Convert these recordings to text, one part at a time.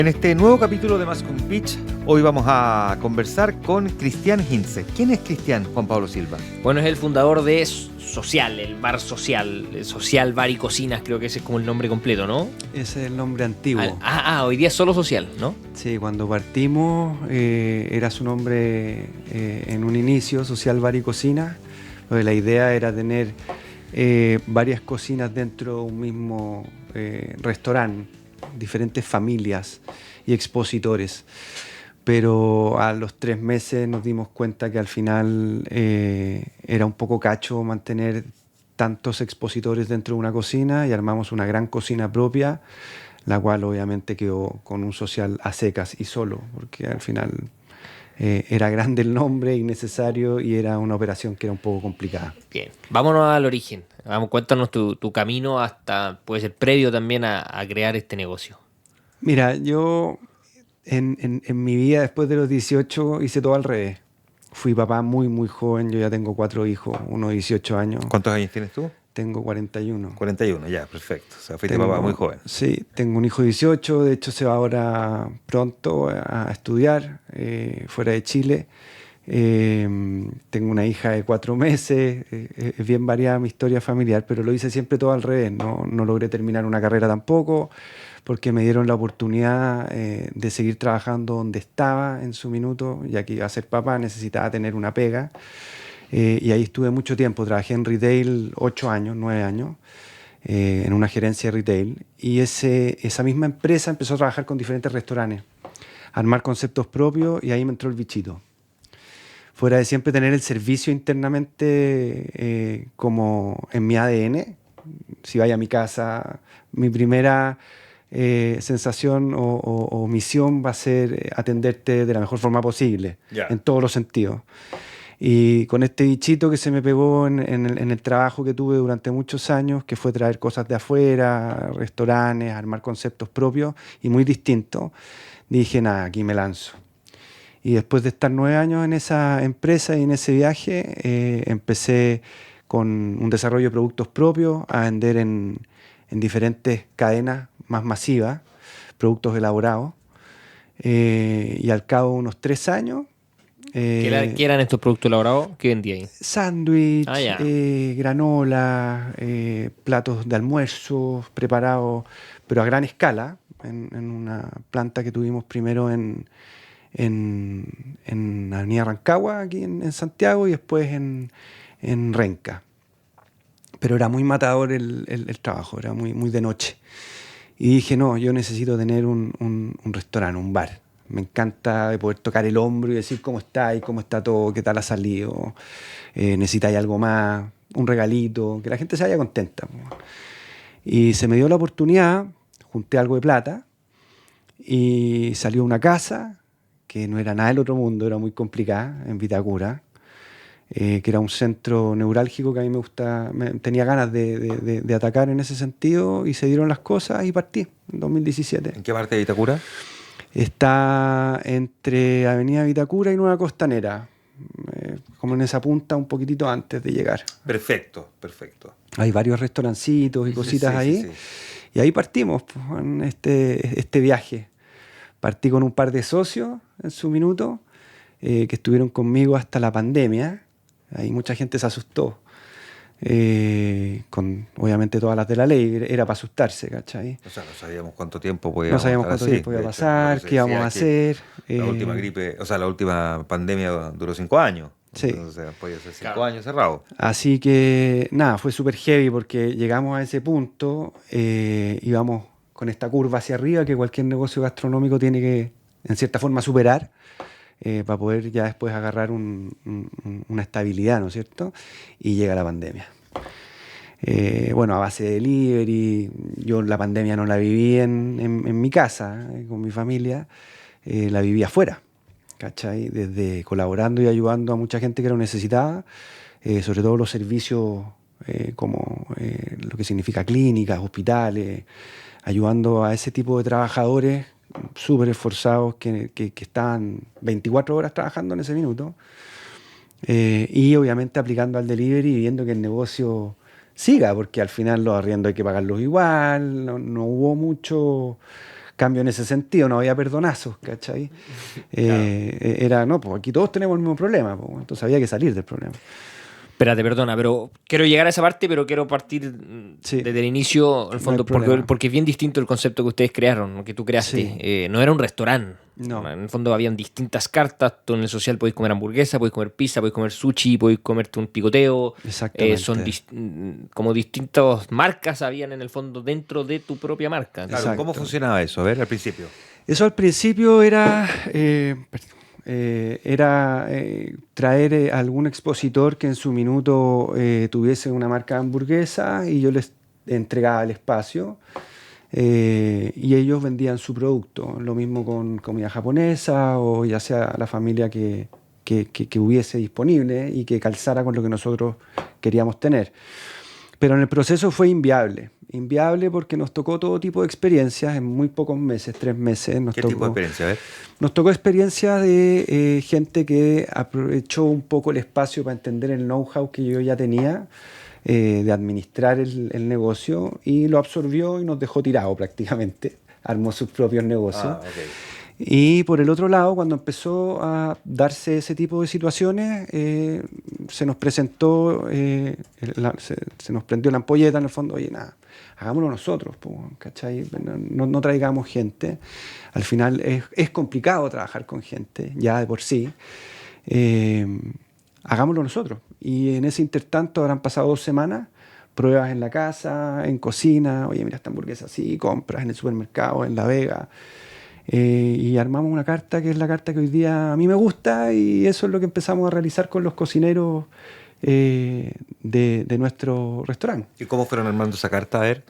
En este nuevo capítulo de Más que un Pitch, hoy vamos a conversar con Cristian Hintze. ¿Quién es Cristian, Juan Pablo Silva? Bueno, es el fundador de Social, el bar social, el Social Bar y Cocinas, creo que ese es como el nombre completo, ¿no? Ese es el nombre antiguo. Hoy día es solo Social, ¿no? Sí, cuando partimos era su nombre en un inicio, Social Bar y Cocinas. La idea era tener varias cocinas dentro de un mismo restaurante, diferentes familias y expositores. Pero a los 3 meses nos dimos cuenta que al final era un poco cacho mantener tantos expositores dentro de una cocina y armamos una gran cocina propia, la cual obviamente quedó con un social a secas y solo, porque al final era grande el nombre, innecesario, y era una operación que era un poco complicada. Bien, vámonos al origen. Cuéntanos tu camino hasta, puede ser previo también a crear este negocio. Mira, yo en mi vida después de los 18 hice todo al revés. Fui papá muy joven, yo ya tengo 4 hijos, uno de 18 años. ¿Cuántos años tienes tú? Tengo 41. 41, ya, perfecto. O sea, fuiste papá muy joven. Sí, tengo un hijo de 18, de hecho se va ahora pronto a estudiar fuera de Chile. Tengo una hija de 4 meses, es bien variada mi historia familiar, pero lo hice siempre todo al revés. No logré terminar una carrera tampoco, porque me dieron la oportunidad de seguir trabajando donde estaba en su minuto, ya que iba a ser papá, necesitaba tener una pega. Y ahí estuve mucho tiempo, trabajé en retail 8 años, 9 años, en una gerencia de retail. Y esa misma empresa empezó a trabajar con diferentes restaurantes, armar conceptos propios, y ahí me entró el bichito. Fuera de siempre tener el servicio internamente como en mi ADN, si vaya a mi casa, mi primera sensación o misión va a ser atenderte de la mejor forma posible, en todos los sentidos. Y con este bichito que se me pegó en el trabajo que tuve durante muchos años, que fue traer cosas de afuera, restaurantes, armar conceptos propios y muy distintos, dije, nada, aquí me lanzo. Y después de estar 9 años en esa empresa y en ese viaje, empecé con un desarrollo de productos propios, a vender en diferentes cadenas más masivas, productos elaborados. Y al cabo de unos 3 años... ¿Qué eran estos productos elaborados? ¿Qué vendía ahí? Sándwich, Ya. granola, platos de almuerzo preparados, pero a gran escala, en una planta que tuvimos primero en Avenida Rancagua, aquí en Santiago, y después en Renca. Pero era muy matador el trabajo, era muy de noche. Y dije, no, yo necesito tener un restaurante, un bar. Me encanta de poder tocar el hombro y decir cómo está y cómo está todo, qué tal ha salido, necesitáis algo más, un regalito, que la gente se vaya contenta. Y se me dio la oportunidad, junté algo de plata y salió una casa que no era nada del otro mundo, era muy complicada, en Vitacura, que era un centro neurálgico que a mí me gusta, tenía ganas de atacar en ese sentido, y se dieron las cosas y partí en 2017. ¿En qué parte de Vitacura? Está entre Avenida Vitacura y Nueva Costanera, como en esa punta un poquitito antes de llegar. Perfecto. Hay varios restaurancitos y cositas ahí. Sí. Y ahí partimos pues, en este viaje. Partí con un par de socios en su minuto, que estuvieron conmigo hasta la pandemia. Ahí mucha gente se asustó. Con obviamente todas las de la ley, era para asustarse, ¿cachai? O sea, no sabíamos cuánto tiempo podía No sabíamos cuánto tiempo iba a pasar, qué íbamos a hacer. La última gripe, o sea, la última pandemia duró 5 años. Sí. Entonces, podía ser 5 años cerrado. Así que, nada, fue súper heavy porque llegamos a ese punto, íbamos con esta curva hacia arriba que cualquier negocio gastronómico tiene que, en cierta forma, superar. Para poder ya después agarrar una estabilidad, ¿no es cierto? Y llega la pandemia. Bueno, a base de delivery, yo la pandemia no la viví en mi casa, con mi familia, la viví afuera, ¿cachai? Desde colaborando y ayudando a mucha gente que lo necesitaba, sobre todo los servicios como lo que significa clínicas, hospitales, ayudando a ese tipo de trabajadores súper esforzados que estaban 24 horas trabajando en ese minuto, y obviamente aplicando al delivery y viendo que el negocio siga, porque al final los arriendos hay que pagarlos igual, no hubo mucho cambio en ese sentido, no había perdonazos, ¿cachai? Era, no, pues aquí todos tenemos el mismo problema, pues, entonces había que salir del problema. Espérate, perdona, pero quiero llegar a esa parte, pero quiero partir Sí. desde el inicio, en el fondo, hay problema. porque es bien distinto el concepto que ustedes crearon, que tú creaste. Sí. No era un restaurante. No. En el fondo habían distintas cartas. Tú en el social podéis comer hamburguesa, podéis comer pizza, podéis comer sushi, podéis comerte un picoteo. Exactamente. Son como distintas marcas habían en el fondo dentro de tu propia marca. Claro, Exacto. ¿cómo funcionaba eso? A ver, al principio. Eso al principio era traer algún expositor que en su minuto tuviese una marca de hamburguesa y yo les entregaba el espacio y ellos vendían su producto. Lo mismo con comida japonesa o ya sea la familia que hubiese disponible y que calzara con lo que nosotros queríamos tener. Pero en el proceso fue inviable. Inviable porque nos tocó todo tipo de experiencias en muy pocos meses, 3 meses. ¿Qué tipo de experiencia? A ver. Nos tocó experiencia de gente que aprovechó un poco el espacio para entender el know-how que yo ya tenía de administrar el negocio y lo absorbió y nos dejó tirado prácticamente. Armó sus propios negocios. Y por el otro lado, cuando empezó a darse ese tipo de situaciones, se nos presentó, se nos prendió la ampolleta en el fondo, oye, nada, hagámoslo nosotros, ¿cachai? No traigamos gente. Al final es complicado trabajar con gente, ya de por sí. Hagámoslo nosotros. Y en ese intertanto habrán pasado 2 semanas, pruebas en la casa, en cocina, oye, mira esta hamburguesa así, compras en el supermercado, en La Vega. Y armamos una carta que es la carta que hoy día a mí me gusta y eso es lo que empezamos a realizar con los cocineros de nuestro restaurante. ¿Y cómo fueron armando esa carta? A ver,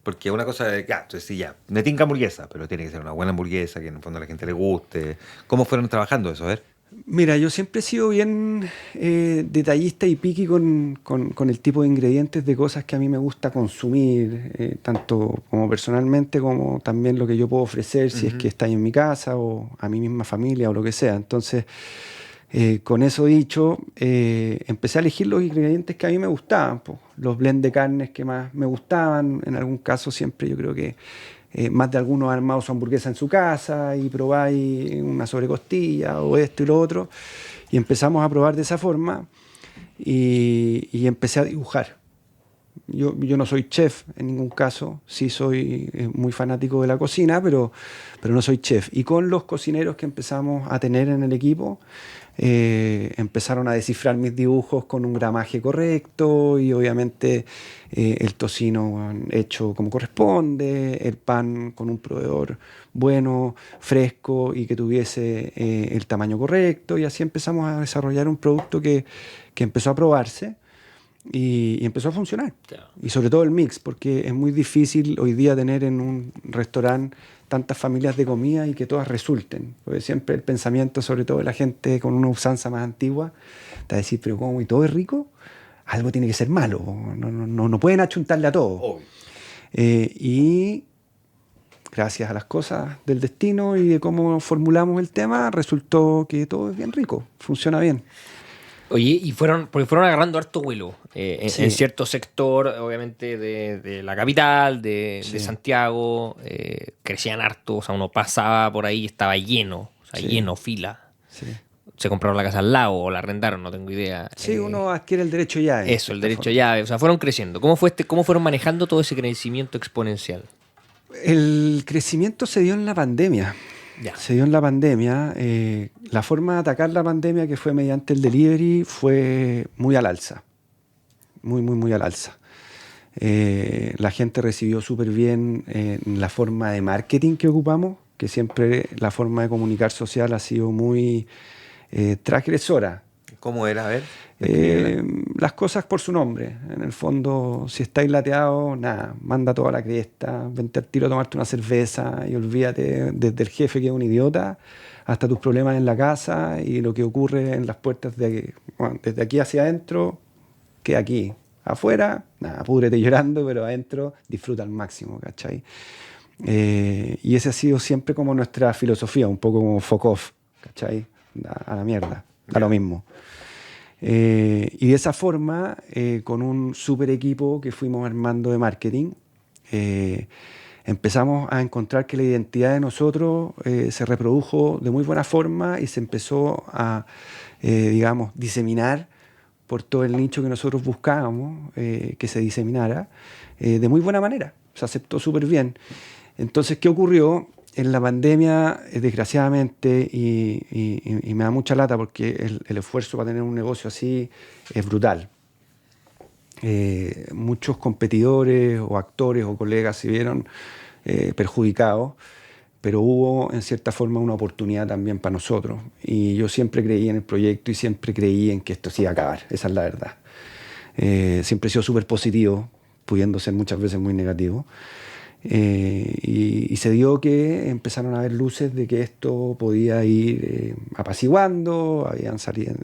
porque una cosa de, ya, entonces sí, ya, me tinca hamburguesa, pero tiene que ser una buena hamburguesa que en el fondo a la gente le guste. ¿Cómo fueron trabajando eso? A ver. Mira, yo siempre he sido bien detallista y picky con el tipo de ingredientes de cosas que a mí me gusta consumir, tanto como personalmente como también lo que yo puedo ofrecer si es que está en mi casa o a mi misma familia o lo que sea. Entonces, con eso dicho, empecé a elegir los ingredientes que a mí me gustaban, pues, los blends de carnes que más me gustaban. En algún caso siempre yo creo que más de algunos han armado su hamburguesa en su casa y probáis una sobrecostilla o esto y lo otro. Y empezamos a probar de esa forma y empecé a dibujar. Yo no soy chef en ningún caso, sí soy muy fanático de la cocina, pero no soy chef. Y con los cocineros que empezamos a tener en el equipo, empezaron a descifrar mis dibujos con un gramaje correcto y obviamente el tocino hecho como corresponde, el pan con un proveedor bueno, fresco y que tuviese el tamaño correcto, y así empezamos a desarrollar un producto que empezó a probarse y empezó a funcionar. Claro. Y sobre todo el mix, porque es muy difícil hoy día tener en un restaurante tantas familias de comida y que todas resulten. Porque siempre el pensamiento, sobre todo de la gente con una usanza más antigua, te va a decir, pero ¿cómo? ¿Y todo es rico? Algo tiene que ser malo. No pueden achuntarle a todo. Obvio. Y gracias a las cosas del destino y de cómo formulamos el tema, resultó que todo es bien rico, funciona bien. Oye, porque fueron agarrando harto vuelo en Sí. cierto sector, obviamente, de la capital, de Sí. Santiago, crecían harto, o sea, uno pasaba por ahí, estaba lleno, o sea, Sí. lleno, fila. Sí, Se compraron la casa al lado o la arrendaron, no tengo idea. sí, uno adquiere el derecho ya. Eso, el derecho llave, o sea, fueron creciendo. ¿Cómo fueron manejando todo ese crecimiento exponencial? El crecimiento se dio en la pandemia. Ya. Se dio en la pandemia. La forma de atacar la pandemia, que fue mediante el delivery, fue muy al alza. Muy al alza. La gente recibió súper bien la forma de marketing que ocupamos, que siempre la forma de comunicar social ha sido muy transgresora. ¿Cómo era? A ver. Las cosas por su nombre. En el fondo, si estáis lateados, nada, manda toda la cresta, vente al tiro a tomarte una cerveza y olvídate desde el jefe que es un idiota hasta tus problemas en la casa y lo que ocurre en las puertas desde aquí hacia adentro, que aquí. Afuera, nada, púdrete llorando, pero adentro disfruta al máximo, ¿cachai? Y esa ha sido siempre como nuestra filosofía, un poco como fuck off, ¿cachai? A la mierda, a lo mismo. Y de esa forma, con un super equipo que fuimos armando de marketing, empezamos a encontrar que la identidad de nosotros se reprodujo de muy buena forma y se empezó a, digamos, diseminar por todo el nicho que nosotros buscábamos que se diseminara de muy buena manera. Se aceptó súper bien. Entonces, ¿qué ocurrió? En la pandemia, desgraciadamente, y me da mucha lata porque el esfuerzo para tener un negocio así es brutal. Muchos competidores o actores o colegas se vieron perjudicados, pero hubo en cierta forma una oportunidad también para nosotros. Y yo siempre creí en el proyecto y siempre creí en que esto se iba a acabar, esa es la verdad. Siempre he sido súper positivo, pudiendo ser muchas veces muy negativo. Y se dio que empezaron a haber luces de que esto podía ir apaciguando,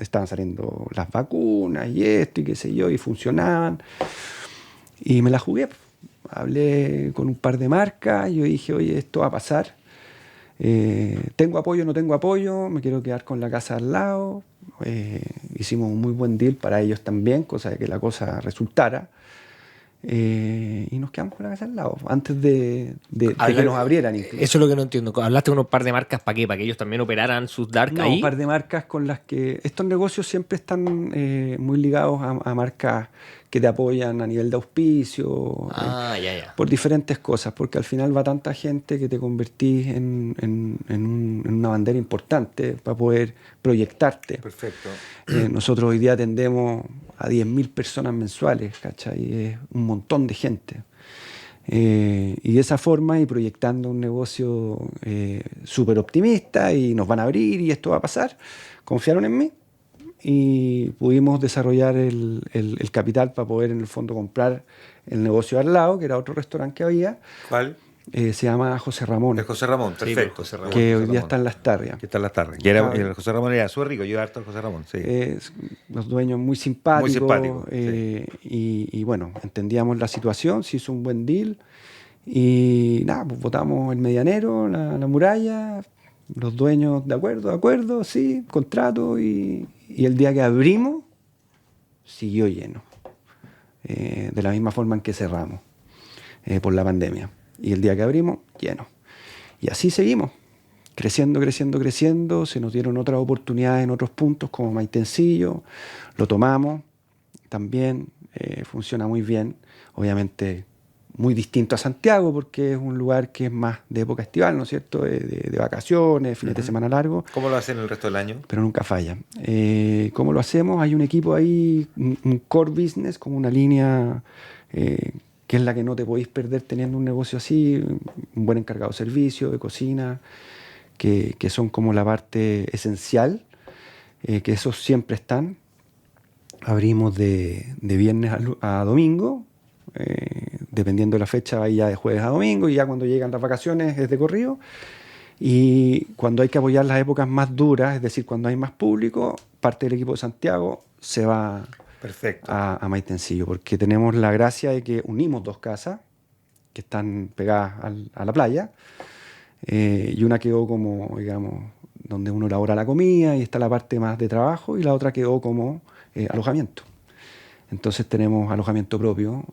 estaban saliendo las vacunas y esto y qué sé yo, y funcionaban. Y me la jugué. Hablé con un par de marcas, yo dije, oye, esto va a pasar. ¿Tengo apoyo o no tengo apoyo? Me quiero quedar con la casa al lado. Hicimos un muy buen deal para ellos también, cosa de que la cosa resultara. Y nos quedamos con la casa al lado, antes de que nos abrieran incluso. Eso es lo que no entiendo. Hablaste con un par de marcas, ¿para qué? ¿Para que ellos también operaran sus dark No, ahí? un par de marcas con las que... Estos negocios siempre están muy ligados a marcas que te apoyan a nivel de auspicio, Ya. por diferentes cosas, porque al final va tanta gente que te convertís en una bandera importante para poder proyectarte. Perfecto. Nosotros hoy día atendemos a 10.000 personas mensuales, ¿cachai? Es un montón de gente. Y de esa forma, y proyectando un negocio súper optimista, y nos van a abrir y esto va a pasar, confiaron en mí y pudimos desarrollar el capital para poder en el fondo comprar el negocio de al lado, que era otro restaurante que había. ¿Cuál? Se llama José Ramón. El José Ramón, Sí, perfecto. José Ramón. Que José hoy día Ramón. está en Las Tarrias. Que está en Las Tarrias. Y el José Ramón era súper rico, yo iba harto al José Ramón, sí. Los dueños muy simpáticos. Muy simpático, sí. Y bueno, entendíamos la situación, se hizo un buen deal. Y nada, pues votamos el medianero, la muralla, los dueños de acuerdo, sí, contrato. Y el día que abrimos, siguió lleno. De la misma forma en que cerramos por la pandemia. Y el día que abrimos, lleno. Y así seguimos. Creciendo, se nos dieron otras oportunidades en otros puntos como Maitencillo, lo tomamos, también funciona muy bien, obviamente muy distinto a Santiago porque es un lugar que es más de época estival, ¿no es cierto?, de vacaciones, fines de semana largos. ¿Cómo lo hacen el resto del año? Pero nunca falla. ¿Cómo lo hacemos? Hay un equipo ahí, un core business, como una línea que es la que no te podéis perder teniendo un negocio así, un buen encargado de servicio, de cocina, que son como la parte esencial, que esos siempre están. Abrimos de viernes a domingo, dependiendo de la fecha, ahí ya de jueves a domingo, y ya cuando llegan las vacaciones es de corrido. Y cuando hay que apoyar las épocas más duras, es decir, cuando hay más público, parte del equipo de Santiago se va Perfecto. a Maitencillo, porque tenemos la gracia de que unimos dos casas que están pegadas a la playa. Y una quedó como, digamos, donde uno elabora la comida y está la parte más de trabajo, y la otra quedó como alojamiento. Entonces tenemos alojamiento propio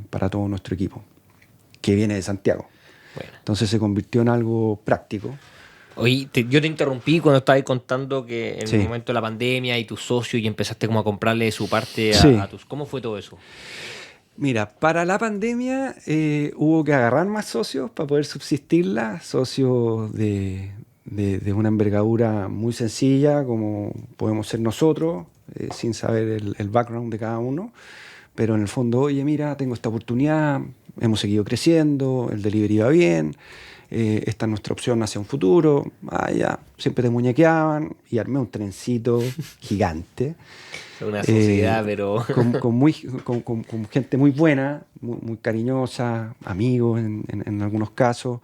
para todo nuestro equipo, que viene de Santiago. Bueno. Entonces se convirtió en algo práctico. Oye, yo te interrumpí cuando estabas contando que en Sí. el momento de la pandemia y tus socios y empezaste como a comprarle su parte Sí. a tus... ¿Cómo fue todo eso? Mira, para la pandemia hubo que agarrar más socios para poder subsistirla, socios de una envergadura muy sencilla, como podemos ser nosotros, sin saber el background de cada uno, pero en el fondo, oye, mira, tengo esta oportunidad, hemos seguido creciendo, el delivery va bien, esta es nuestra opción hacia un futuro, ya, siempre te muñequeaban, y armé un trencito gigante. Una sociedad, pero... con gente muy buena, muy cariñosa, amigos en algunos casos,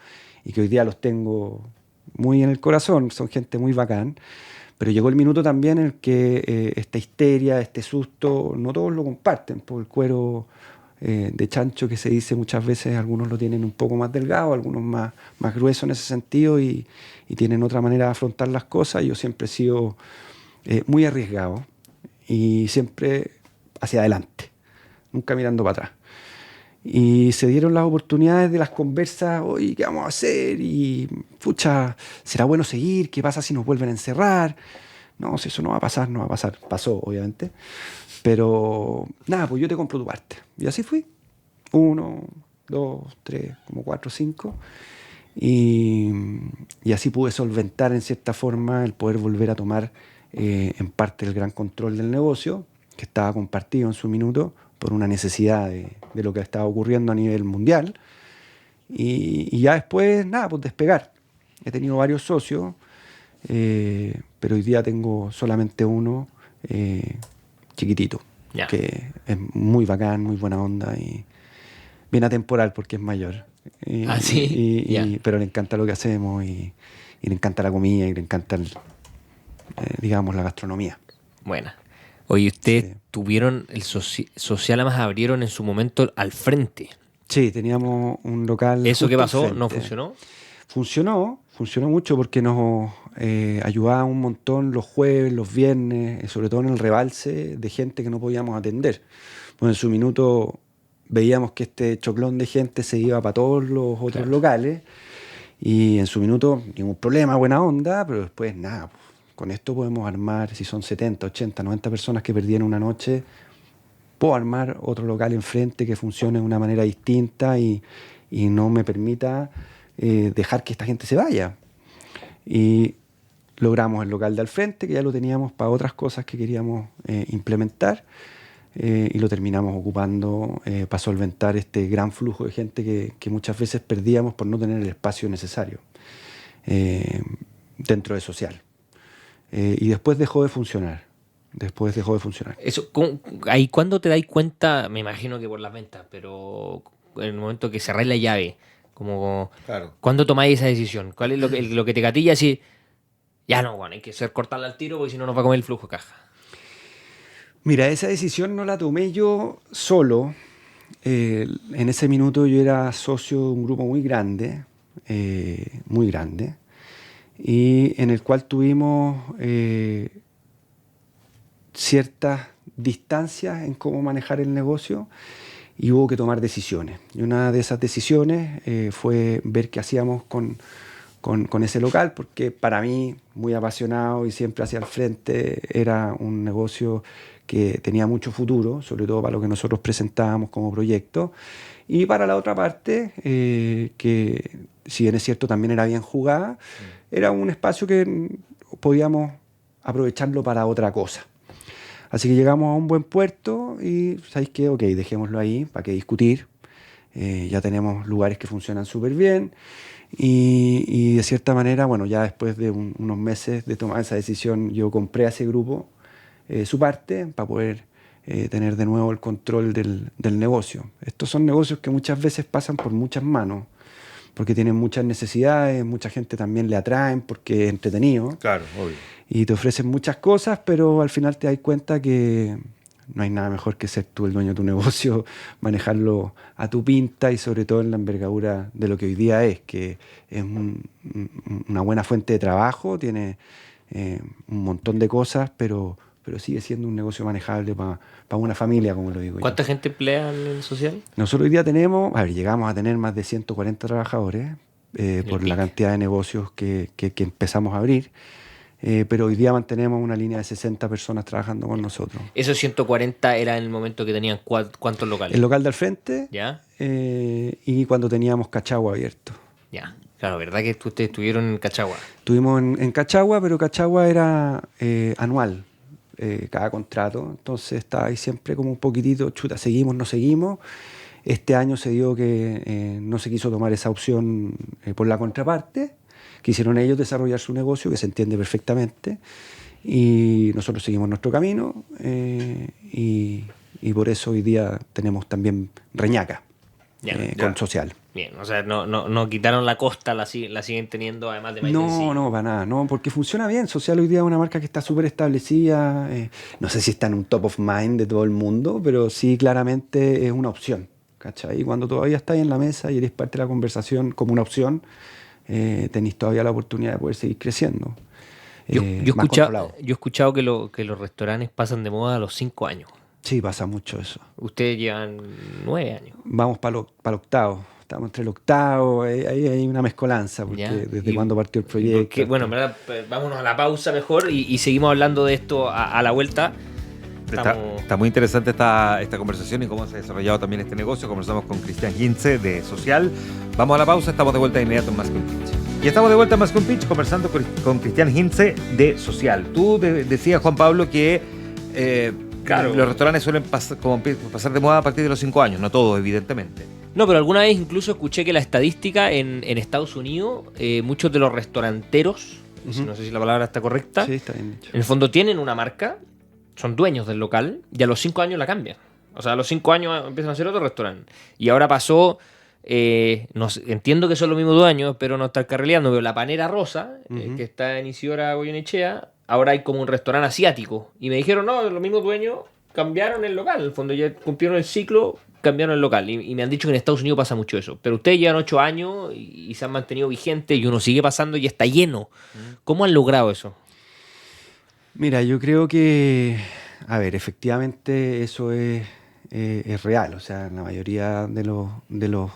y que hoy día los tengo muy en el corazón, son gente muy bacán. Pero llegó el minuto también en el que esta histeria, este susto, no todos lo comparten, por el cuero de chancho que se dice muchas veces, algunos lo tienen un poco más delgado, algunos más grueso en ese sentido, y tienen otra manera de afrontar las cosas. Yo siempre he sido muy arriesgado y siempre hacia adelante, nunca mirando para atrás. Y se dieron las oportunidades de las conversas, oye, ¿qué vamos a hacer? Y, pucha, ¿será bueno seguir? ¿Qué pasa si nos vuelven a encerrar? No, si eso no va a pasar, no va a pasar. Pasó, obviamente. Pero, nada, pues yo te compro tu parte. Y así fui. 1, 2, 3, como 4, 5. Y, y así pude solventar en cierta forma el poder volver a tomar en parte el gran control del negocio, que estaba compartido en su minuto por una necesidad de lo que estaba ocurriendo a nivel mundial. Y ya después, nada, pues despegar. He tenido varios socios, pero hoy día tengo solamente uno chiquitito, Ya. que es muy bacán, muy buena onda y bien atemporal porque es mayor. Ah, sí. Ya. Pero le encanta lo que hacemos y le encanta la comida y le encanta, digamos, la gastronomía. Buena. Oye, ustedes Sí. tuvieron el social, además abrieron en su momento al frente. Sí, teníamos un local. ¿Eso qué justo al pasó? ¿No frente. funcionó? Funcionó mucho porque nos ayudaba un montón los jueves, los viernes, sobre todo en el rebalse de gente que no podíamos atender. Pues en su minuto veíamos que este choclón de gente se iba para todos los otros Claro. locales y en su minuto ningún problema, buena onda, pero después nada, pues, con esto podemos armar, si son 70, 80, 90 personas que perdían una noche, puedo armar otro local enfrente que funcione de una manera distinta y no me permita dejar que esta gente se vaya. Y logramos el local de al frente, que ya lo teníamos para otras cosas que queríamos implementar, y lo terminamos ocupando para solventar este gran flujo de gente que muchas veces perdíamos por no tener el espacio necesario dentro de social. Y después dejó de funcionar. Eso, ahí cuando te dais cuenta, me imagino que por las ventas, pero en el momento que cerráis la llave, como Claro. ¿cuándo tomáis esa decisión? ¿Cuál es lo que te gatilla? Así, ya no, bueno, hay que ser cortarla al tiro porque si no nos va a comer el flujo de caja. Mira, esa decisión no la tomé yo solo. En ese minuto yo era socio de un grupo muy grande, y en el cual tuvimos ciertas distancias en cómo manejar el negocio y hubo que tomar decisiones. Y una de esas decisiones fue ver qué hacíamos con ese local, porque para mí, muy apasionado y siempre hacia el frente, era un negocio que tenía mucho futuro, sobre todo para lo que nosotros presentábamos como proyecto. Y para la otra parte, que si bien es cierto también era bien jugada, era un espacio que podíamos aprovecharlo para otra cosa. Así que llegamos a un buen puerto y, ¿sabéis qué? Ok, dejémoslo ahí, ¿para qué discutir? Ya tenemos lugares que funcionan súper bien y de cierta manera, bueno, ya después de unos meses de tomar esa decisión, yo compré a ese grupo su parte para poder tener de nuevo el control del negocio. Estos son negocios que muchas veces pasan por muchas manos, porque tienen muchas necesidades, mucha gente también le atraen porque es entretenido. Claro, obvio. Y te ofrecen muchas cosas, pero al final te das cuenta que no hay nada mejor que ser tú el dueño de tu negocio, manejarlo a tu pinta y sobre todo en la envergadura de lo que hoy día es, que es una buena fuente de trabajo, tiene un montón de cosas, pero sigue siendo un negocio manejable para una familia, como lo digo yo. ¿Cuánta gente emplea en el social? Nosotros hoy día tenemos, a ver, llegamos a tener más de 140 trabajadores por la pic. cantidad de negocios que empezamos a abrir. Pero hoy día mantenemos una línea de 60 personas trabajando con nosotros. Esos 140 era en el momento que tenían cuántos locales. El local del frente ¿Ya? y cuando teníamos Cachagua abierto. Ya. Claro, ¿verdad que ustedes estuvieron en Cachagua? Estuvimos en Cachagua, pero Cachagua era anual, cada contrato. Entonces estaba ahí siempre como un poquitito, chuta, seguimos, no seguimos. Este año se dio que no se quiso tomar esa opción por la contraparte. Quisieron ellos desarrollar su negocio, que se entiende perfectamente, y nosotros seguimos nuestro camino, y por eso hoy día tenemos también Reñaca con social. Bien, o sea, no quitaron la costa, la siguen teniendo además de Maite en sí. No, para nada, no, porque funciona bien. Social hoy día es una marca que está súper establecida, no sé si está en un top of mind de todo el mundo, pero sí claramente es una opción, ¿cachai? Y cuando todavía estáis en la mesa y eres parte de la conversación como una opción, tenéis todavía la oportunidad de poder seguir creciendo. Yo he más controlado. escuchado que los restaurantes pasan de moda a los 5 años. Sí, pasa mucho eso. Ustedes llevan 9 años. Vamos para el octavo. Estamos entre el octavo, ahí hay una mezcolanza, porque Ya. desde cuando partió el proyecto. Bueno, en verdad, vámonos a la pausa mejor y seguimos hablando de esto a la vuelta. Está muy interesante esta conversación y cómo se ha desarrollado también este negocio. Conversamos con Cristian Hintze de Social. Vamos a la pausa, estamos de vuelta de inmediato en Más que un Pitch. Y estamos de vuelta en Más que un Pitch conversando con Cristian Hintze de Social. Tú decías, Juan Pablo, que claro, los restaurantes suelen pasar de moda a partir de los 5 años, no todos, evidentemente. No, pero alguna vez incluso escuché que la estadística en Estados Unidos, muchos de los restauranteros, no sé si la palabra está correcta, Sí, está bien dicho. en el fondo tienen una marca, son dueños del local y a los 5 años la cambian. O sea, a los 5 años empiezan a hacer otro restaurante. Y ahora pasó, no sé, entiendo que son los mismos dueños, pero no estar carreleando, pero La Panera Rosa, que está en Isidora Goyenechea, ahora hay como un restaurante asiático. Y me dijeron, no, los mismos dueños cambiaron el local. En el fondo ya cumplieron el ciclo, cambiaron el local. Y me han dicho que en Estados Unidos pasa mucho eso. Pero ustedes llevan 8 años y se han mantenido vigentes y uno sigue pasando y está lleno. ¿Cómo han logrado eso? Mira, yo creo que, a ver, efectivamente eso es real. O sea, la mayoría de los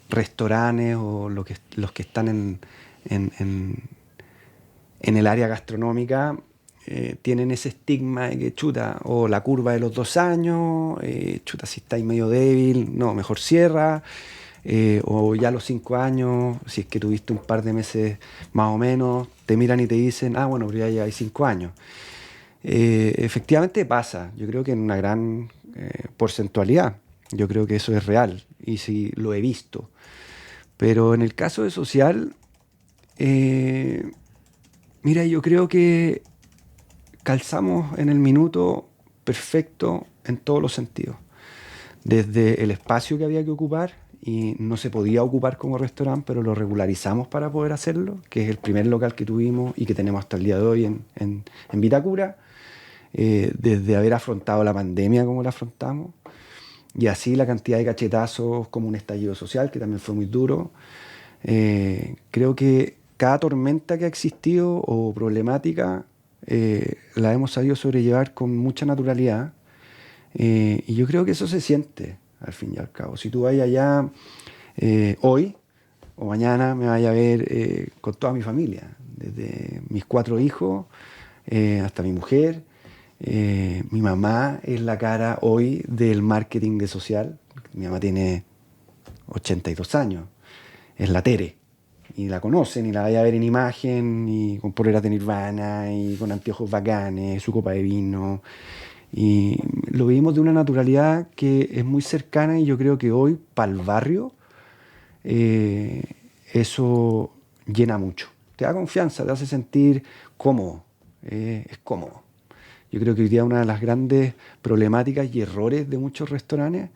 restaurantes o los que están en el área gastronómica tienen ese estigma de que, chuta, o la curva de los 2 años, chuta, si estáis medio débil, no, mejor cierra, o ya a los 5 años, si es que tuviste un par de meses más o menos, te miran y te dicen, ah, bueno, pero ya lleváis 5 años. Efectivamente pasa, yo creo que en una gran porcentualidad, yo creo que eso es real, y sí lo he visto. Pero en el caso de Social, mira, yo creo que calzamos en el minuto perfecto en todos los sentidos. Desde el espacio que había que ocupar, y no se podía ocupar como restaurante, pero lo regularizamos para poder hacerlo, que es el primer local que tuvimos y que tenemos hasta el día de hoy en Vitacura, desde haber afrontado la pandemia como la afrontamos, y así la cantidad de cachetazos como un estallido social, que también fue muy duro. Creo que cada tormenta que ha existido o problemática la hemos sabido sobrellevar con mucha naturalidad, y yo creo que eso se siente al fin y al cabo. Si tú vas allá hoy o mañana, me vaya a ver con toda mi familia, desde mis 4 hijos hasta mi mujer. Mi mamá es la cara hoy del marketing de Social. Mi mamá tiene 82 años, es la Tere, y la conocen y la vaya a ver en imagen, y con poleras de Nirvana y con anteojos bacanes, su copa de vino, y lo vivimos de una naturalidad que es muy cercana, y yo creo que hoy para el barrio eso llena mucho, te da confianza, te hace sentir cómodo, es cómodo. Yo creo que hoy día una de las grandes problemáticas y errores de muchos restaurantes,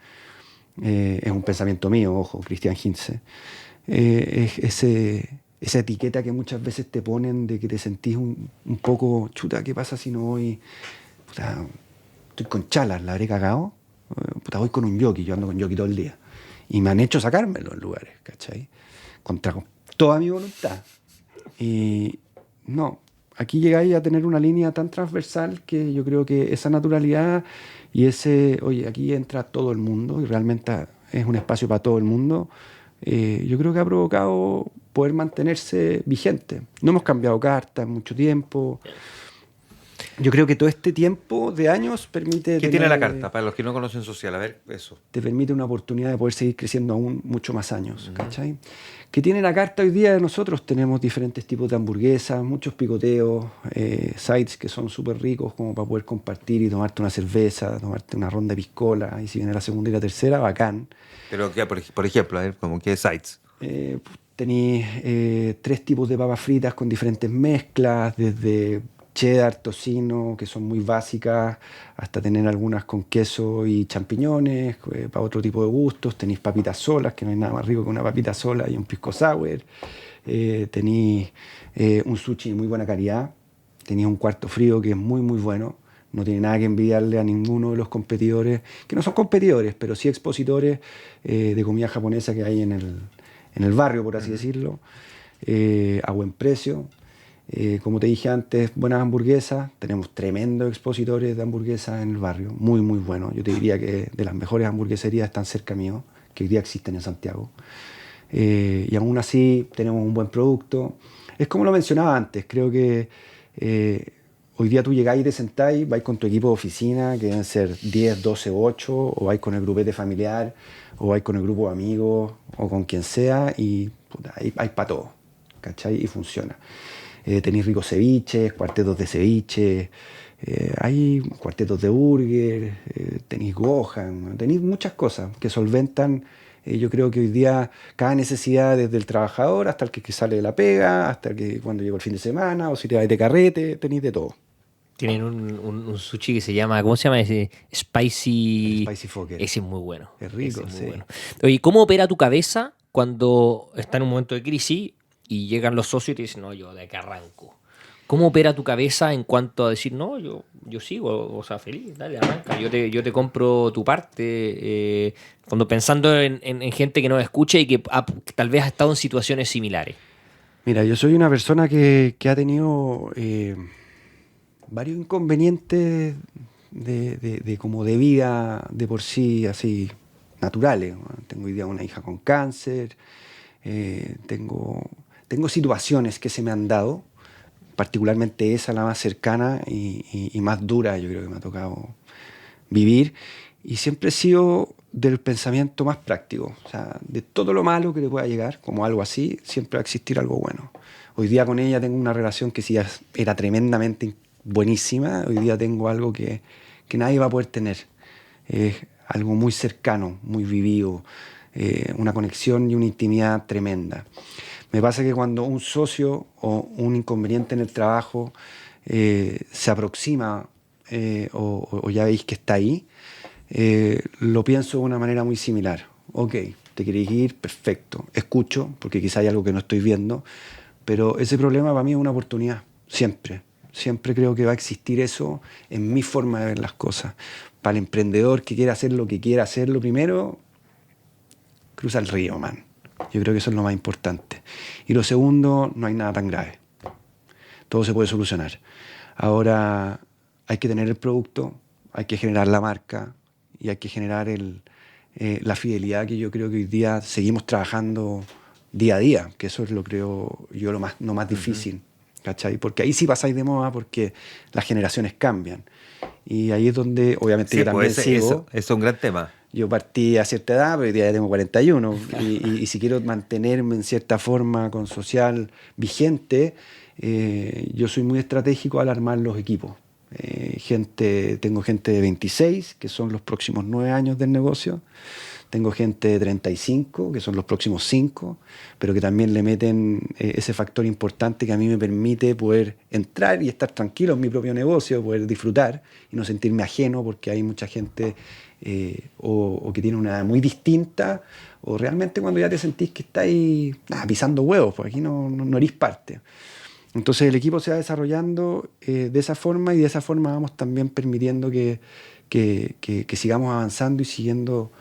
es un pensamiento mío, ojo, Cristian Hintze, es esa etiqueta que muchas veces te ponen de que te sentís un poco, chuta, ¿qué pasa si no voy? Puta, estoy con chalas, la habré cagado. Puta, voy con un jockey, yo ando con jockey todo el día. Y me han hecho sacármelo en lugares, ¿cachai? Contra toda mi voluntad. Y no, aquí llegáis a tener una línea tan transversal que yo creo que esa naturalidad y ese, oye, aquí entra todo el mundo y realmente es un espacio para todo el mundo, yo creo que ha provocado poder mantenerse vigente. No hemos cambiado cartas en mucho tiempo. Yo creo que todo este tiempo de años permite... ¿Qué tiene la carta? Para los que no conocen Social, a ver, eso. Te permite una oportunidad de poder seguir creciendo aún mucho más años, ¿cachai? ¿Qué tiene la carta hoy día? Nosotros tenemos diferentes tipos de hamburguesas, muchos picoteos, sides que son súper ricos como para poder compartir y tomarte una cerveza, tomarte una ronda de piscola, y si viene la segunda y la tercera, bacán. Pero, por ejemplo, a ver, como qué sites. Tenéis 3 tipos de papas fritas con diferentes mezclas, desde cheddar, tocino, que son muy básicas, hasta tener algunas con queso y champiñones, para otro tipo de gustos. Tenéis papitas solas, que no hay nada más rico que una papita sola y un pisco sour. Tenéis un sushi de muy buena calidad. Tenéis un cuarto frío que es muy, muy bueno. No tiene nada que envidiarle a ninguno de los competidores, que no son competidores, pero sí expositores de comida japonesa que hay en el barrio, por así decirlo, a buen precio. Como te dije antes, buenas hamburguesas. Tenemos tremendos expositores de hamburguesas en el barrio, muy, muy buenos. Yo te diría que de las mejores hamburgueserías están cerca mío, que hoy día existen en Santiago. Y aún así tenemos un buen producto. Es como lo mencionaba antes, creo que hoy día tú llegáis y te sentáis, vais con tu equipo de oficina, que deben ser 10, 12 o 8, o vais con el grupete familiar, o vais con el grupo de amigos, o con quien sea, y puta, hay para todo, ¿cachai? Y funciona. Tenéis ricos ceviches, cuartetos de ceviche, hay cuartetos de burger, tenéis gohan, tenéis muchas cosas que solventan. Yo creo que hoy día cada necesidad, desde el trabajador hasta el que sale de la pega, hasta el que cuando llega el fin de semana, o si te vas de carrete, tenéis de todo. Tienen un sushi que se llama, ¿cómo se llama ese? El Spicy. Spicy Fokker. Ese es muy bueno. Es rico, Ese es muy sí. bueno. Oye, ¿cómo opera tu cabeza cuando está en un momento de crisis y llegan los socios y te dicen, no, yo de acá arranco? ¿Cómo opera tu cabeza en cuanto a decir, no, yo sigo, o sea, feliz, dale, arranca, yo te compro tu parte? Cuando pensando en gente que nos escucha y que tal vez ha estado en situaciones similares. Mira, yo soy una persona que ha tenido varios inconvenientes como de vida de por sí, así, naturales. ¿No? Tengo hoy día una hija con cáncer, tengo situaciones que se me han dado, particularmente esa, la más cercana y más dura, yo creo que me ha tocado vivir. Y siempre he sido del pensamiento más práctico. O sea, de todo lo malo que te pueda llegar, como algo así, siempre va a existir algo bueno. Hoy día con ella tengo una relación que sí era tremendamente buenísima. Hoy día tengo algo que nadie va a poder tener. Es algo muy cercano, muy vivido, una conexión y una intimidad tremenda. Me pasa que cuando un socio o un inconveniente en el trabajo se aproxima o ya veis que está ahí, lo pienso de una manera muy similar. Ok, te querés ir, perfecto. Escucho, porque quizá hay algo que no estoy viendo, pero ese problema para mí es una oportunidad, siempre. Siempre creo que va a existir eso en mi forma de ver las cosas. Para el emprendedor que quiera hacer lo que quiera hacer, lo primero, cruza el río, man. Yo creo que eso es lo más importante. Y lo segundo, no hay nada tan grave. Todo se puede solucionar. Ahora hay que tener el producto, hay que generar la marca y hay que generar la fidelidad que yo creo que hoy día seguimos trabajando día a día, que eso es lo creo yo lo más difícil, ¿cachai? Porque ahí sí pasáis de moda porque las generaciones cambian. Y ahí es donde, obviamente, Sí, yo también pues sigo. eso es un gran tema. Yo partí a cierta edad, pero hoy día ya tengo 41. Y si quiero mantenerme en cierta forma con social vigente, yo soy muy estratégico al armar los equipos. Tengo gente de 26, que son los próximos 9 años del negocio. Tengo gente de 35, que son los próximos 5, pero que también le meten ese factor importante que a mí me permite poder entrar y estar tranquilo en mi propio negocio, poder disfrutar y no sentirme ajeno, porque hay mucha gente o que tiene una edad muy distinta, o realmente cuando ya te sentís que estáis pisando huevos, pues aquí no eres parte. Entonces el equipo se va desarrollando de esa forma, y de esa forma vamos también permitiendo que sigamos avanzando y siguiendo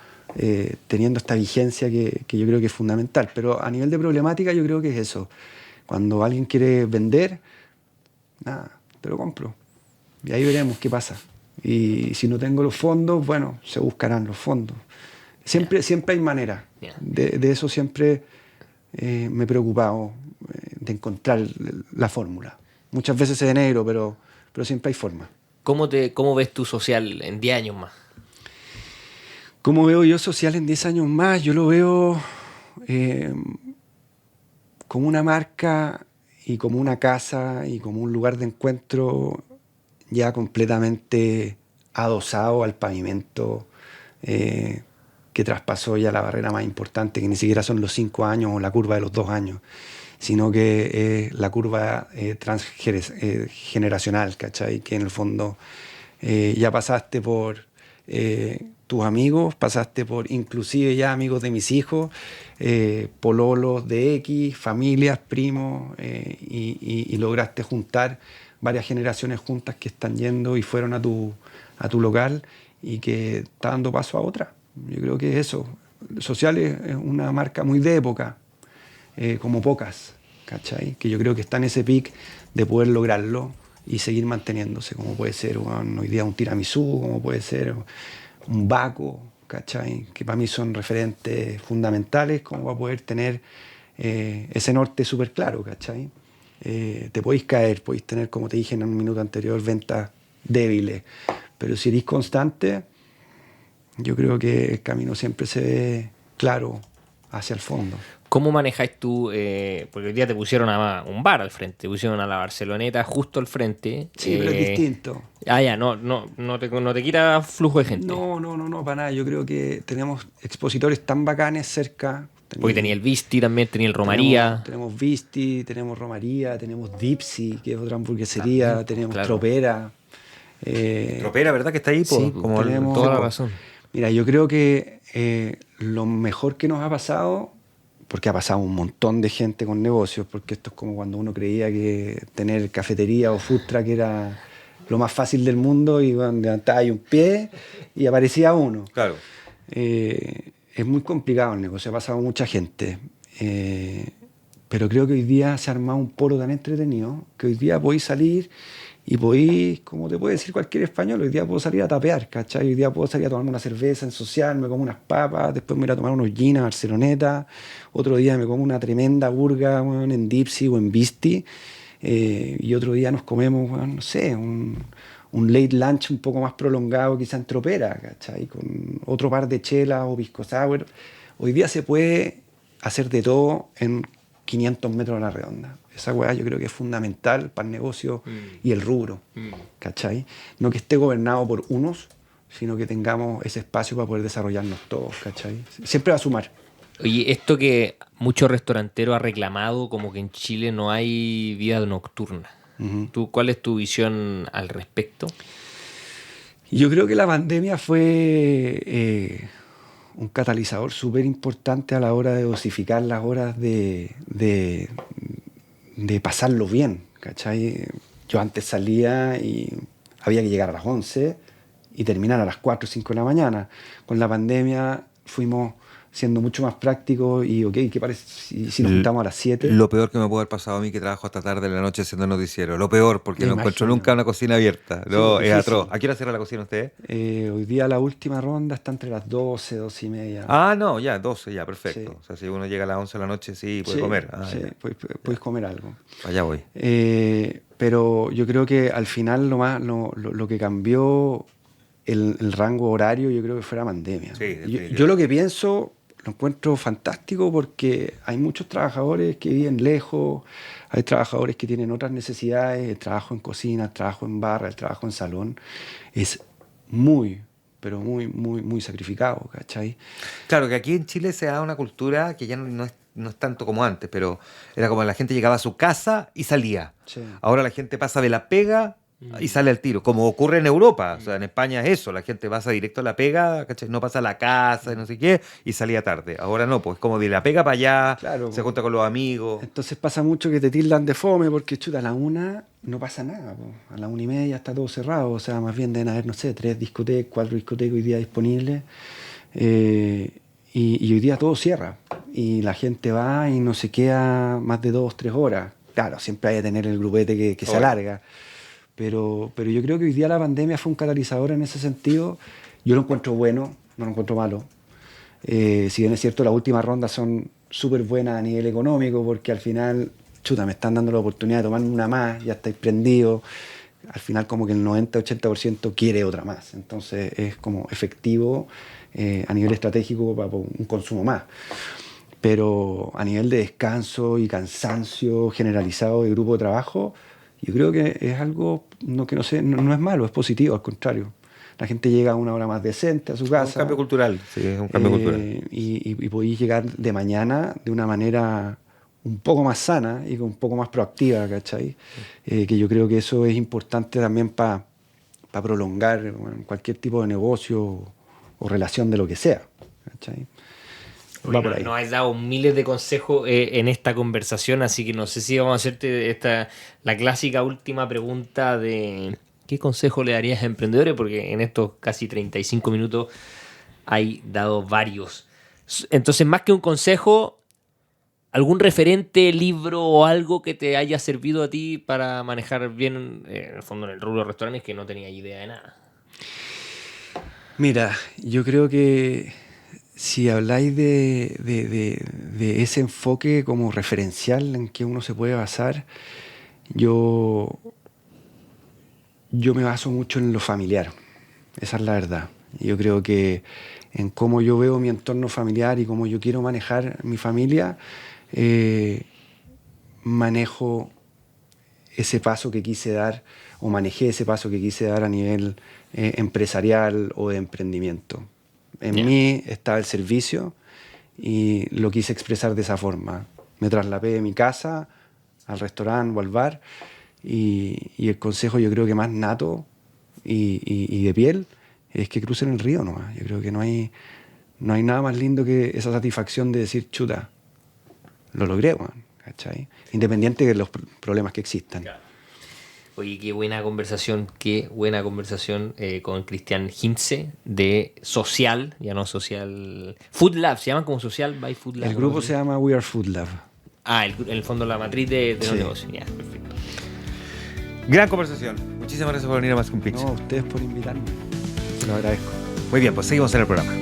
teniendo esta vigencia que yo creo que es fundamental. Pero a nivel de problemática yo creo que es eso. Cuando alguien quiere vender, nada, te lo compro. Y ahí veremos qué pasa. Y si no tengo los fondos, bueno, se buscarán los fondos. Siempre hay manera. De eso siempre me he preocupado, de encontrar la fórmula. Muchas veces es de negro, pero siempre hay forma. ¿Cómo ves tu social en 10 años más? ¿Cómo veo yo social en 10 años más? Yo lo veo como una marca y como una casa y como un lugar de encuentro ya completamente adosado al pavimento, que traspasó ya la barrera más importante, que ni siquiera son los 5 años o la curva de los 2 años, sino que es la curva transgeneracional, ¿cachai? Que en el fondo ya pasaste por tus amigos, pasaste por inclusive ya amigos de mis hijos, pololos de X, familias, primos, y lograste juntar varias generaciones juntas que están yendo y fueron a tu local y que está dando paso a otra. Yo creo que eso. Social es una marca muy de época, como pocas, ¿cachai? Que yo creo que está en ese pic de poder lograrlo y seguir manteniéndose, como puede ser hoy día un tiramisú, como puede ser un Baco, ¿cachai? Que para mí son referentes fundamentales como para poder tener ese norte súper claro, ¿cachai? Te podéis caer, podéis tener, como te dije en un minuto anterior, ventas débiles, pero si eres constante, yo creo que el camino siempre se ve claro hacia el fondo. ¿Cómo manejáis tú? Porque hoy día te pusieron a un bar al frente, te pusieron a la Barceloneta justo al frente. Sí, pero es distinto. Ya, no te quita flujo de gente. No, para nada. Yo creo que tenemos expositores tan bacanes cerca. Porque tenía el Visti también, tenía el Romaría. Tenemos Visti, tenemos Romaría, tenemos Dipsy, que es otra hamburguesería, tenemos Tropera. Tropera, ¿verdad que está ahí? Sí, como tenemos toda la razón. Mira, yo creo que lo mejor que nos ha pasado, porque ha pasado un montón de gente con negocios, porque esto es como cuando uno creía que tener cafetería o food truck era lo más fácil del mundo y bueno, levantaba ahí un pie y aparecía uno. Claro. Es muy complicado el negocio, ha pasado mucha gente. Pero creo que hoy día se ha armado un polo tan entretenido que hoy día podéis salir y podéis, como te puede decir cualquier español, hoy día puedo salir a tapear, ¿cachai? Hoy día puedo salir a tomarme una cerveza, ensociarme, me como unas papas, después me voy a tomar unos gin a Barceloneta, otro día me como una tremenda burga, bueno, en Dipsy o en Visti, y otro día nos comemos, bueno, no sé, un late lunch un poco más prolongado, quizá en Tropera, ¿cachai? Con otro par de chelas o pisco sour. Hoy día se puede hacer de todo en 500 metros a la redonda. Esa weá yo creo que es fundamental para el negocio y el rubro, ¿cachai? No que esté gobernado por unos, sino que tengamos ese espacio para poder desarrollarnos todos, ¿cachai? Siempre va a sumar. Oye, esto que muchos restauranteros han reclamado, como que en Chile no hay vida nocturna. ¿Tú, cuál es tu visión al respecto? Yo creo que la pandemia fue un catalizador súper importante a la hora de dosificar las horas de pasarlo bien, ¿cachai? Yo antes salía y había que llegar a las 11 y terminar a las 4 o 5 de la mañana. Con la pandemia fuimos siendo mucho más prácticos y, ok, ¿qué parece si nos juntamos a las 7? Lo peor que me puede haber pasado a mí, que trabajo hasta tarde en la noche haciendo noticiero. Lo peor, porque no encuentro nunca una cocina abierta. No, es atroz. ¿A qué hora cierra la cocina usted? Hoy día la última ronda está entre las 12, 12 y media. Ah, no, ya, 12, ya, perfecto. Sí. O sea, si uno llega a las 11 de la noche, sí, puede comer. Sí, puedes comer algo. Allá voy. Pero yo creo que al final lo que cambió el rango horario, yo creo que fue la pandemia. Sí, yo lo que pienso lo encuentro fantástico porque hay muchos trabajadores que viven lejos, hay trabajadores que tienen otras necesidades, el trabajo en cocina, el trabajo en barra, el trabajo en salón, es muy, pero muy sacrificado, ¿cachai? Claro, que aquí en Chile se da una cultura que ya no es tanto como antes, pero era como la gente llegaba a su casa y salía. Sí. Ahora la gente pasa de la pega y sale al tiro, como ocurre en Europa. O sea, en España es eso, la gente pasa directo a la pega, ¿cachai? No pasa a la casa y no sé qué, y salía tarde. Ahora no, pues como de la pega para allá, Claro, se junta con los amigos. Entonces pasa mucho que te tildan de fome porque, chuta, a la 1 no pasa nada, po. A la 1:30 está todo cerrado, o sea, más bien deben haber, no sé, 3 discotecas, 4 discotecas hoy día disponibles, y hoy día todo cierra, y la gente va y no se queda más de 2, 3 horas. Claro, siempre hay que tener el grupete que se alarga, pero yo creo que hoy día la pandemia fue un catalizador en ese sentido. Yo lo encuentro bueno, no lo encuentro malo. Si bien es cierto, las últimas rondas son súper buenas a nivel económico, porque al final, chuta, me están dando la oportunidad de tomarme una más, ya estáis prendidos. Al final como que el 90-80% quiere otra más. Entonces es como efectivo a nivel estratégico para un consumo más. Pero a nivel de descanso y cansancio generalizado de grupo de trabajo, yo creo que es algo no es malo, es positivo, al contrario. La gente llega a una hora más decente a su casa. Es un cambio cultural, sí, es un cambio cultural. Y podéis llegar de mañana de una manera un poco más sana y un poco más proactiva, ¿cachai? Que yo creo que eso es importante también para prolongar cualquier tipo de negocio o relación de lo que sea, ¿cachai? Bueno, nos has dado miles de consejos en esta conversación, así que no sé si vamos a hacerte la clásica última pregunta de ¿qué consejo le darías a emprendedores? Porque en estos casi 35 minutos hay dado varios. Entonces, más que un consejo, ¿Algún referente, libro o algo que te haya servido a ti para manejar bien, en el fondo, en el rubro de restaurantes que no tenía idea de nada? Mira, yo creo que si habláis de ese enfoque como referencial en que uno se puede basar, yo me baso mucho en lo familiar. Esa es la verdad. Yo creo que en cómo yo veo mi entorno familiar y cómo yo quiero manejar mi familia, manejo ese paso que quise dar o manejé ese paso que quise dar a nivel empresarial o de emprendimiento. En mí estaba el servicio y lo quise expresar de esa forma. Me trasladé de mi casa al restaurante o al bar y el consejo yo creo que más nato y de piel es que crucen el río nomás. Yo creo que no hay nada más lindo que esa satisfacción de decir, chuta, lo logré, man, ¿cachai? Independiente de los problemas que existan. Oye, qué buena conversación con Cristian Hintze de Social, ya no Social... Food Lab, ¿se llaman como Social by Food Lab? El grupo se llama We Are Food Lab. En el fondo la matriz de los Sí. negocios. Ya, perfecto. Gran conversación. Muchísimas gracias por venir a Más que un Pitch. No, a ustedes por invitarme. Se lo agradezco. Muy bien, pues seguimos en el programa.